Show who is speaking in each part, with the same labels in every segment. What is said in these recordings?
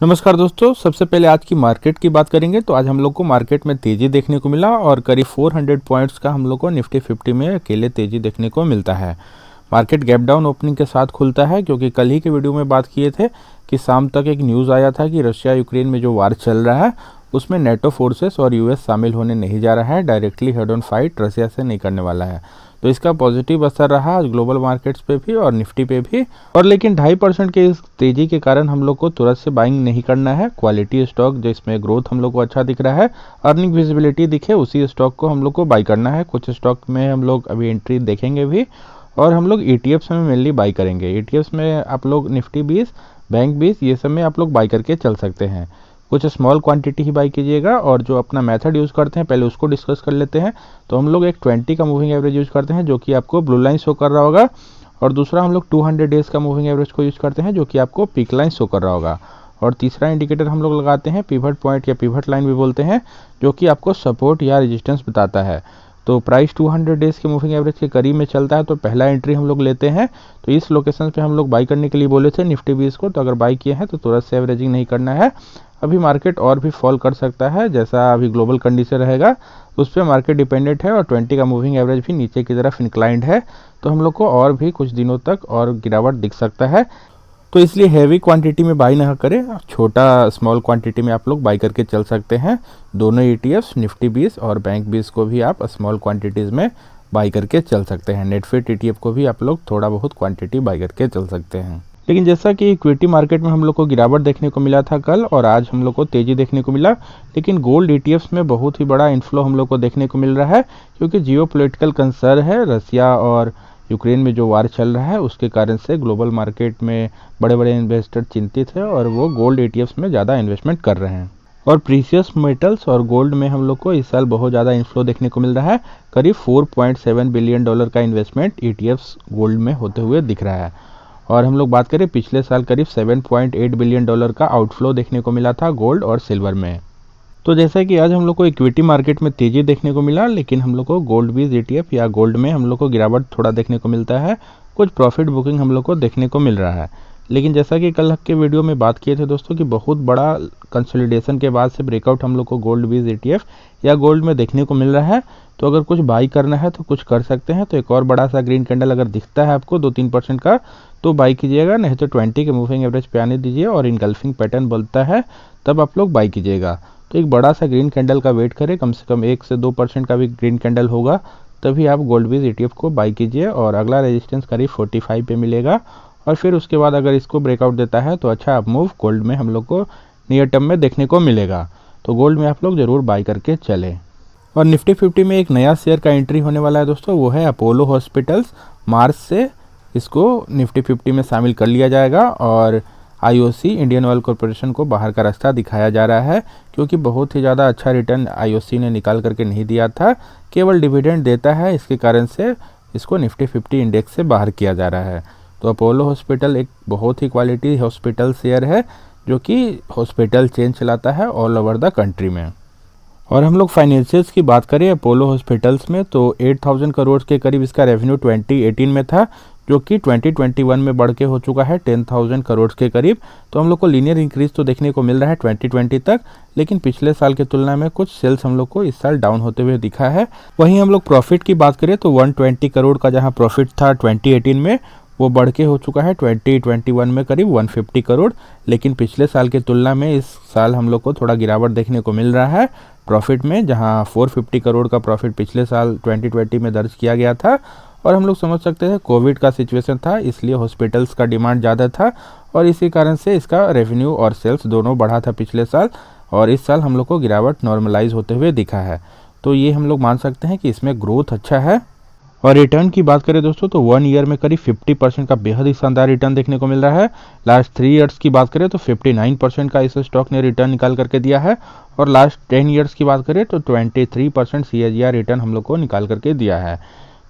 Speaker 1: नमस्कार दोस्तों, सबसे पहले आज की मार्केट की बात करेंगे। तो आज हम लोग को मार्केट में तेज़ी देखने को मिला और करीब 400 पॉइंट्स का हम लोग को निफ्टी 50 में अकेले तेज़ी देखने को मिलता है। मार्केट गैप डाउन ओपनिंग के साथ खुलता है, क्योंकि कल ही के वीडियो में बात किए थे कि शाम तक एक न्यूज़ आया था कि रशिया यूक्रेन में जो वार चल रहा है उसमें नेटो फोर्सेस और यूएस शामिल होने नहीं जा रहा है। Directly head on fight Russia से नहीं करने वाला है। तो इसका पॉजिटिव असर रहा आज ग्लोबल मार्केट्स पे भी और निफ्टी पे भी। और लेकिन 2.5% के इस तेजी के कारण हम लोग को तुरंत से बाइंग नहीं करना है। क्वालिटी स्टॉक जिसमें ग्रोथ हम लोग को अच्छा दिख रहा है, अर्निंग विजिबिलिटी दिखे, उसी स्टॉक को हम लोग को बाई करना है। कुछ स्टॉक में हम लोग अभी एंट्री देखेंगे भी और हम लोग ETFs में मेनली बाई करेंगे। ETFs में आप लोग निफ्टी 20, बैंक 20, ये सब में आप लोग बाई करके चल सकते हैं। कुछ स्मॉल क्वांटिटी ही बाई कीजिएगा और जो अपना मेथड यूज़ करते हैं पहले उसको डिस्कस कर लेते हैं। तो हम लोग एक 20 का मूविंग एवरेज यूज़ करते हैं, जो कि आपको ब्लू लाइन शो कर रहा होगा, और दूसरा हम लोग 200 डेज़ का मूविंग एवरेज को यूज़ करते हैं, जो कि आपको पीक लाइन शो कर रहा होगा। और तीसरा इंडिकेटर हम लोग लगाते हैं पिवट पॉइंट या पिवट लाइन भी बोलते हैं, जो कि आपको सपोर्ट या रेजिस्टेंस बताता है। तो प्राइस 200 डेज़ के मूविंग एवरेज के करीब में चलता है, तो पहला एंट्री हम लोग लेते हैं। तो इस लोकेशन पे हम लोग बाई करने के लिए बोले थे निफ्टी 20 को, तो अगर बाई किए हैं तो तुरंत से एवरेजिंग नहीं करना है। अभी मार्केट और भी फॉल कर सकता है, जैसा अभी ग्लोबल कंडीशन रहेगा उस पर मार्केट डिपेंडेंट है, और 20 का मूविंग एवरेज भी नीचे की तरफ इंक्लाइंड है। तो हम लोग को और भी कुछ दिनों तक और गिरावट दिख सकता है। तो इसलिए हैवी क्वांटिटी में बाई ना करें, छोटा स्मॉल क्वांटिटी में आप लोग बाई करके चल सकते हैं। दोनों ETFs निफ्टी 20 और बैंक 20 को भी आप स्मॉल क्वांटिटीज़ में बाई करके चल सकते हैं। नेटफिट ETF को भी आप लोग थोड़ा बहुत क्वांटिटी बाई करके चल सकते हैं। लेकिन जैसा कि इक्विटी मार्केट में हम लोग को गिरावट देखने को मिला था कल, और आज हम लोग को तेज़ी देखने को मिला, लेकिन गोल्ड ETFs में बहुत ही बड़ा इन्फ्लो हम लोग को देखने को मिल रहा है, क्योंकि जियोपॉलिटिकल कंसर्न है। रसिया और यूक्रेन में जो वार चल रहा है उसके कारण से ग्लोबल मार्केट में बड़े बड़े इन्वेस्टर चिंतित है और वो गोल्ड ETFs में ज़्यादा इन्वेस्टमेंट कर रहे हैं। और प्रीशियस मेटल्स और गोल्ड में हम लोग को इस साल बहुत ज़्यादा इन्फ्लो देखने को मिल रहा है। करीब $4.7 बिलियन का इन्वेस्टमेंट ETFs गोल्ड में होते हुए दिख रहा है। और हम लोग बात करें पिछले साल करीब $7.8 बिलियन का आउटफ्लो देखने को मिला था गोल्ड और सिल्वर में। तो जैसा कि आज हम लोग को इक्विटी मार्केट में तेज़ी देखने को मिला, लेकिन हम लोग को गोल्ड बेस्ड ETF या गोल्ड में हम लोग को गिरावट थोड़ा देखने को मिलता है। कुछ प्रॉफिट बुकिंग हम लोग को देखने को मिल रहा है। लेकिन जैसा कि कल के वीडियो में बात किए थे दोस्तों कि बहुत बड़ा कंसोलिडेशन के बाद से ब्रेकआउट हम लोग को गोल्ड बेस्ड ETF या गोल्ड में देखने को मिल रहा है। तो अगर कुछ बाई करना है तो कुछ कर सकते हैं। तो एक और बड़ा सा ग्रीन कैंडल अगर दिखता है आपको 2-3% का, तो बाई कीजिएगा, नहीं तो 20 के मूविंग एवरेज पे आने दीजिए और इनगल्फिंग पैटर्न बनता है तब आप लोग बाई कीजिएगा। तो एक बड़ा सा ग्रीन कैंडल का वेट करें, कम से कम 1 से 2% का भी ग्रीन कैंडल होगा, तभी आप गोल्ड बेस्ड ETF को बाई कीजिए। और अगला रेजिस्टेंस करीब 45 पे मिलेगा, और फिर उसके बाद अगर इसको ब्रेकआउट देता है तो अच्छा अप मूव गोल्ड में हम लोग को नियर टर्म में देखने को मिलेगा। तो गोल्ड में आप लोग ज़रूर बाई करके चलें। और निफ्टी 50 में एक नया शेयर का एंट्री होने वाला है दोस्तों, वो है अपोलो हॉस्पिटल्स। मार्च से इसको निफ्टी 50 में शामिल कर लिया जाएगा, और IOC इंडियन ऑयल कॉरपोरेशन को बाहर का रास्ता दिखाया जा रहा है, क्योंकि बहुत ही ज़्यादा अच्छा रिटर्न IOC ने निकाल करके नहीं दिया था, केवल डिविडेंड देता है। इसके कारण से इसको निफ्टी 50 इंडेक्स से बाहर किया जा रहा है। तो अपोलो हॉस्पिटल एक बहुत ही क्वालिटी हॉस्पिटल शेयर है, जो कि हॉस्पिटल चेन चलाता है ऑल ओवर द कंट्री में। और हम लोग फाइनेंशियल्स की बात करें अपोलो हॉस्पिटल्स में, तो 8,000 करोड़ के करीब इसका रेवेन्यू 2018 में था, जो कि 2021 में बढ़ के हो चुका है 10,000 करोड़ के करीब। तो हम लोग को लीनियर इंक्रीज तो देखने को मिल रहा है 2020 तक, लेकिन पिछले साल की तुलना में कुछ सेल्स हम लोग को इस साल डाउन होते हुए दिखा है। वहीं हम लोग प्रॉफिट की बात करें तो 120 करोड़ का जहां प्रॉफिट था 2018 में, वो बढ़ के हो चुका है 2021 में करीब 150 करोड़। लेकिन पिछले साल की तुलना में इस साल हम लोग को थोड़ा गिरावट देखने को मिल रहा है प्रॉफिट में, जहां 450 करोड़ का प्रॉफिट पिछले साल 2020 में दर्ज किया गया था। और हम लोग समझ सकते हैं कोविड का सिचुएशन था, इसलिए हॉस्पिटल्स का डिमांड ज़्यादा था, और इसी कारण से इसका रेवेन्यू और सेल्स दोनों बढ़ा था पिछले साल। और इस साल हम लोग को गिरावट नॉर्मलाइज होते हुए दिखा है। तो ये हम लोग मान सकते हैं कि इसमें ग्रोथ अच्छा है। और रिटर्न की बात करें दोस्तों तो 1 ईयर में करीब 50% का बेहद ही शानदार रिटर्न देखने को मिल रहा है। लास्ट 3 ईयर्स की बात करें तो 59% का इस स्टॉक ने रिटर्न निकाल करके दिया है, और लास्ट 10 ईयर्स की बात करें तो 23% CAGR रिटर्न हम लोग को निकाल करके दिया है।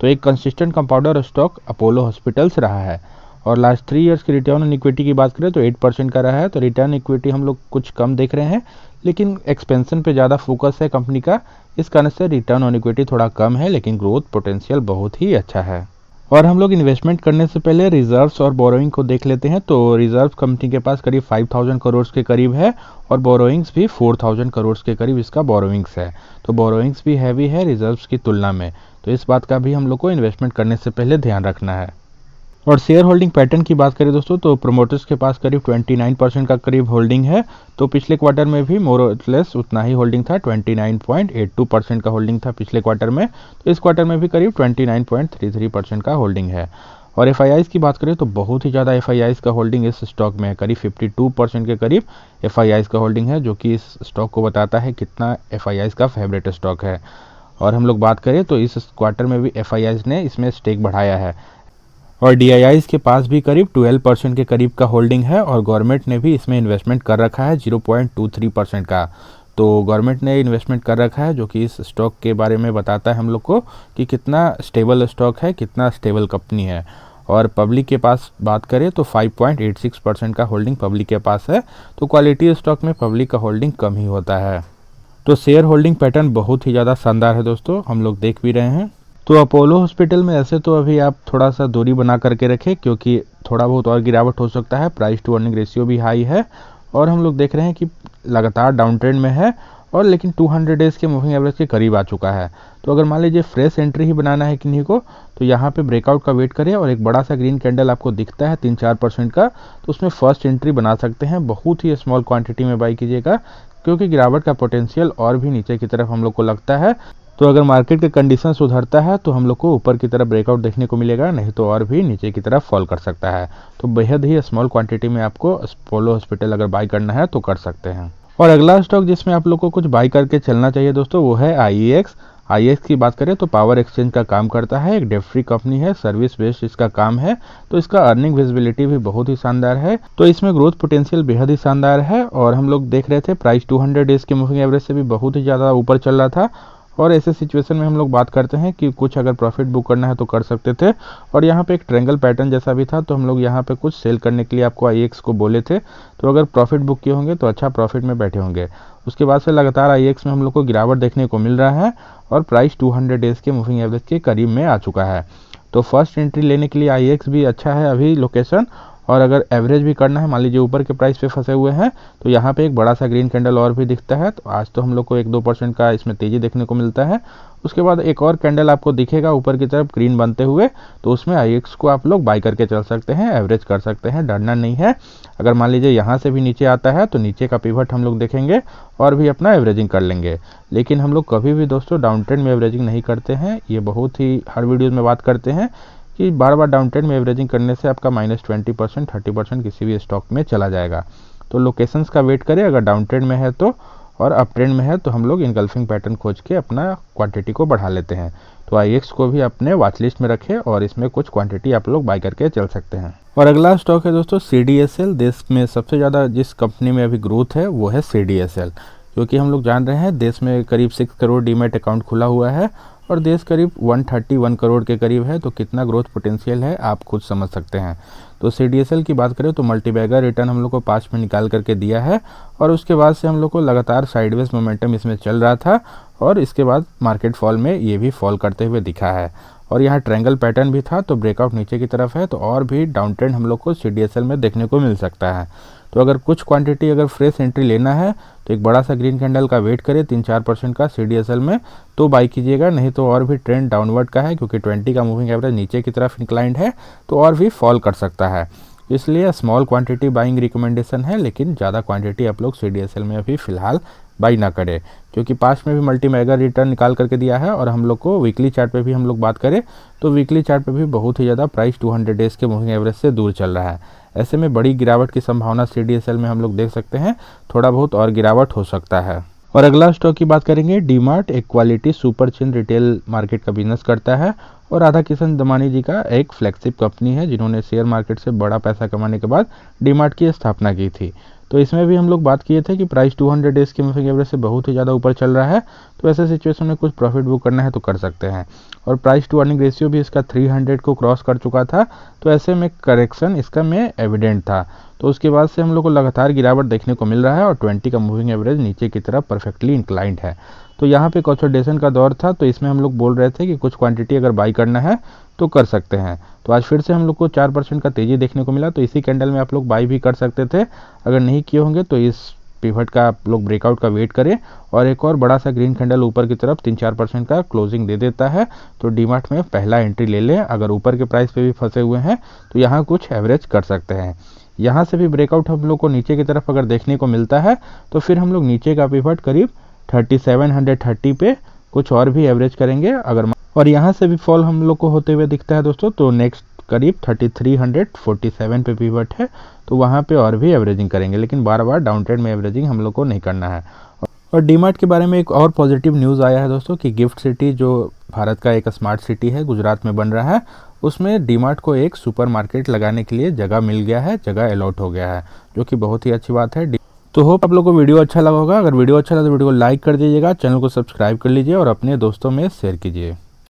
Speaker 1: तो एक consistent compounder stock Apollo hospitals रहा है। और लास्ट 3 ईयर्स की रिटर्न ऑन इक्विटी की बात करें तो 8% का रहा है। तो रिटर्न इक्विटी हम लोग कुछ कम देख रहे हैं, लेकिन एक्सपेंशन पे ज़्यादा फोकस है कंपनी का, इस कारण से रिटर्न ऑन इक्विटी थोड़ा कम है, लेकिन ग्रोथ पोटेंशियल बहुत ही अच्छा है। और हम लोग इन्वेस्टमेंट करने से पहले रिजर्व्स और बोरोइंग को देख लेते हैं। तो रिजर्व कंपनी के पास करीब 5000 करोड़ के करीब है और बोरोइंग्स भी 4000 करोड़ के करीब इसका बोरोइंग्स है। तो बोरोइंग्स भी हैवी है रिजर्व्स की तुलना में, तो इस बात का भी हम लोग को इन्वेस्टमेंट करने से पहले ध्यान रखना है। और शेयर होल्डिंग पैटर्न की बात करें दोस्तों, तो प्रोमोटर्स के पास करीब 29% का करीब होल्डिंग है। तो पिछले क्वार्टर में भी मोर और लेस उतना ही होल्डिंग था, 29.82% का होल्डिंग था पिछले क्वार्टर में। तो इस क्वार्टर में भी करीब 29.33% का होल्डिंग है। और एफआईआईज़ की बात करें तो बहुत ही ज़्यादा एफआईआईज़ का होल्डिंग इस स्टॉक में है, करीब 52% के करीब एफआईआईज़ का होल्डिंग है, जो कि इस स्टॉक को बताता है कितना एफआईआईज़ का फेवरेट स्टॉक है। और हम लोग बात करें तो इस क्वार्टर में भी एफआईआईज़ ने इसमें स्टेक बढ़ाया है। और डीआईआईज़ के पास भी करीब 12% के करीब का होल्डिंग है और गवर्नमेंट ने भी इसमें इन्वेस्टमेंट कर रखा है 0.23% का। तो गवर्नमेंट ने इन्वेस्टमेंट कर रखा है, जो कि इस स्टॉक के बारे में बताता है हम लोग को कि कितना स्टेबल स्टॉक है, कितना स्टेबल कंपनी है। और पब्लिक के पास बात करें तो 5.86% का होल्डिंग पब्लिक के पास है। तो क्वालिटी स्टॉक में पब्लिक का होल्डिंग कम ही होता है। तो शेयर होल्डिंग पैटर्न बहुत ही ज़्यादा शानदार है दोस्तों, हम लोग देख भी रहे हैं। तो अपोलो हॉस्पिटल में ऐसे तो अभी आप थोड़ा सा दूरी बना करके रखें, क्योंकि थोड़ा बहुत और गिरावट हो सकता है। प्राइस टू अर्निंग रेशियो भी हाई है और हम लोग देख रहे हैं कि लगातार डाउन ट्रेंड में है और लेकिन 200 डेज़ के मूविंग एवरेज के करीब आ चुका है। तो अगर मान लीजिए फ्रेश एंट्री ही बनाना है किन्हीं को, तो यहाँ पे ब्रेकआउट का वेट करें और एक बड़ा सा ग्रीन कैंडल आपको दिखता है 3-4% का, तो उसमें फर्स्ट एंट्री बना सकते हैं। बहुत ही स्मॉल क्वांटिटी में बाई कीजिएगा, क्योंकि गिरावट का पोटेंशियल और भी नीचे की तरफ हम लोग को लगता है। तो अगर मार्केट का कंडीशन सुधरता है तो हम लोग को ऊपर की तरफ ब्रेकआउट देखने को मिलेगा, नहीं तो और भी नीचे की तरफ फॉल कर सकता है। तो बेहद ही स्मॉल क्वांटिटी में आपको अपोलो हॉस्पिटल अगर बाई करना है तो कर सकते हैं। और अगला स्टॉक जिसमें आप लोग को कुछ बाई करके चलना चाहिए दोस्तों, वो है आईईएक्स। आईईएक्स की बात करें तो पावर एक्सचेंज का काम करता है, एक डेट फ्री कंपनी है, सर्विस बेस्ड इसका काम है। तो इसका अर्निंग विजिबिलिटी भी बहुत ही शानदार है, तो इसमें ग्रोथ पोटेंशियल बेहद ही शानदार है। और हम लोग देख रहे थे प्राइस 200 डेज के मूविंग एवरेज से भी बहुत ही ज़्यादा ऊपर चल रहा था। और ऐसे सिचुएशन में हम लोग बात करते हैं कि कुछ अगर प्रॉफिट बुक करना है तो कर सकते थे। और यहाँ पे एक ट्रायंगल पैटर्न जैसा भी था, तो हम लोग यहाँ पे कुछ सेल करने के लिए आपको आईएक्स को बोले थे। तो अगर प्रॉफिट बुक किए होंगे तो अच्छा प्रॉफिट में बैठे होंगे। उसके बाद से लगातार आईएक्स में हम लोग को गिरावट देखने को मिल रहा है और प्राइस 200 डेज़ के मूविंग एवरेज के करीब में आ चुका है। तो फर्स्ट एंट्री लेने के लिए आईएक्स भी अच्छा है अभी लोकेशन। और अगर एवरेज भी करना है, मान लीजिए ऊपर के प्राइस पे फंसे हुए हैं, तो यहाँ पे एक बड़ा सा ग्रीन कैंडल और भी दिखता है। तो आज तो हम लोग को 1-2% का इसमें तेज़ी देखने को मिलता है। उसके बाद एक और कैंडल आपको दिखेगा ऊपर की तरफ ग्रीन बनते हुए, तो उसमें आईएक्स को आप लोग बाई करके चल सकते हैं, एवरेज कर सकते हैं, डरना नहीं है। अगर मान लीजिए यहाँ से भी नीचे आता है तो नीचे का पिवट हम लोग देखेंगे और भी अपना एवरेजिंग कर लेंगे। लेकिन हम लोग कभी भी दोस्तों डाउन ट्रेंड में एवरेजिंग नहीं करते हैं। ये बहुत ही हर वीडियोज़ में बात करते हैं कि बार बार डाउन ट्रेंड में एवरेजिंग करने से आपका -20% 30% किसी भी स्टॉक में चला जाएगा। तो लोकेशंस का वेट करें, अगर डाउन ट्रेंड में है तो, और अप ट्रेंड में है तो हम लोग इनगल्फिंग पैटर्न खोज के अपना क्वांटिटी को बढ़ा लेते हैं। तो आईएक्स को भी अपने वॉच लिस्ट में रखें और इसमें कुछ क्वांटिटी आप लोग बाई करके चल सकते हैं। और अगला स्टॉक है दोस्तों सीडीएसएल। देश में सबसे ज़्यादा जिस कंपनी में अभी ग्रोथ है वो है सीडीएसएल, क्योंकि हम लोग जान रहे हैं देश में करीब 6 करोड़ डीमैट अकाउंट खुला हुआ है और देश करीब 131 करोड़ के करीब है। तो कितना ग्रोथ पोटेंशियल है आप खुद समझ सकते हैं। तो सीडीएसएल की बात करें तो मल्टीबैगर रिटर्न हम लोग को 5 में निकाल करके दिया है और उसके बाद से हम लोग को लगातार साइडवेज मोमेंटम इसमें चल रहा था और इसके बाद मार्केट फॉल में ये भी फॉल करते हुए दिखा है। और यहाँ ट्रायंगल पैटर्न भी था, तो ब्रेकआउट नीचे की तरफ है, तो और भी डाउन ट्रेंड हम लोग को सीडीएसएल में देखने को मिल सकता है। तो अगर कुछ क्वांटिटी अगर फ्रेश एंट्री लेना है तो एक बड़ा सा ग्रीन कैंडल का वेट करें 3-4% का सीडीएसएल में, तो बाई कीजिएगा। नहीं तो और भी ट्रेंड डाउनवर्ड का है, क्योंकि 20 का मूविंग एवरेज नीचे की तरफ इंक्लाइंड है, तो और भी फॉल कर सकता है। इसलिए स्मॉल क्वांटिटी बाइंग रिकमेंडेशन है, लेकिन ज़्यादा क्वांटिटी आप लोग सीडीएसएल में अभी फ़िलहाल बाई ना करें, क्योंकि पास्ट में भी मल्टी मेगा रिटर्न निकाल करके दिया है। और हम लोग को वीकली चार्ट पे भी हम लोग बात करें तो वीकली चार्ट पे भी बहुत ही ज़्यादा प्राइस 200 डेज़ के मूविंग एवरेज से दूर चल रहा है। ऐसे में बड़ी गिरावट की संभावना सीडीएसएल में हम लोग देख सकते हैं, थोड़ा बहुत और गिरावट हो सकता है। और अगला स्टॉक की बात करेंगे डीमार्ट। एक quality super chain retail market का बिजनेस करता है और राधा किशन दमानी जी का एक फ्लैगशिप कंपनी है, जिन्होंने शेयर मार्केट से बड़ा पैसा कमाने के बाद डीमार्ट की स्थापना की थी। तो इसमें भी हम लोग बात किए थे कि प्राइस 200 डेज़ के मूविंग एवरेज से बहुत ही ज़्यादा ऊपर चल रहा है। तो ऐसे सिचुएशन में कुछ प्रॉफिट बुक करना है तो कर सकते हैं। और प्राइस टू अर्निंग रेशियो भी इसका 300 को क्रॉस कर चुका था, तो ऐसे में करेक्शन इसका में एविडेंट था। तो उसके बाद से हम लोग को लगातार गिरावट देखने को मिल रहा है और 20 का मूविंग एवरेज नीचे की तरफ परफेक्टली इंक्लाइंड है। तो यहाँ पे कंसोलिडेशन का दौर था, तो इसमें हम लोग बोल रहे थे कि कुछ क्वांटिटी अगर बाई करना है तो कर सकते हैं। तो आज फिर से हम लोग को 4% का तेज़ी देखने को मिला, तो इसी कैंडल में आप लोग बाई भी कर सकते थे। अगर नहीं किए होंगे तो इस पिवट का आप लोग ब्रेकआउट का वेट करें और एक और बड़ा सा ग्रीन कैंडल ऊपर की तरफ 3-4% का क्लोजिंग दे देता है तो डीमार्ट में पहला एंट्री ले लें। अगर ऊपर के प्राइस पे भी फंसे हुए हैं तो यहाँ कुछ एवरेज कर सकते हैं। यहाँ से भी ब्रेकआउट हम लोग को नीचे की तरफ अगर देखने को मिलता है तो फिर हम लोग नीचे का पिवट करीब 3730 पे कुछ और भी एवरेज करेंगे। अगर और यहाँ से भी फॉल हम लोग को होते हुए दिखता है दोस्तों, तो नेक्स्ट करीब 3347 पे पिवट है, तो वहाँ पे और भी एवरेजिंग करेंगे, लेकिन बार बार डाउन ट्रेंड में एवरेजिंग हम लोग को नहीं करना है। और डीमार्ट के बारे में एक और पॉजिटिव न्यूज़ आया है दोस्तों कि गिफ्ट सिटी जो भारत का एक स्मार्ट सिटी है, गुजरात में बन रहा है, उसमें डीमार्ट को एक सुपरमार्केट लगाने के लिए जगह मिल गया है, जगह अलॉट हो गया है, जो कि बहुत ही अच्छी बात है। तो होप आप लोगों को वीडियो अच्छा लगा होगा। अगर वीडियो अच्छा लगा तो वीडियो को लाइक कर दीजिएगा, चैनल को सब्सक्राइब कर लीजिए और अपने दोस्तों में शेयर कीजिए।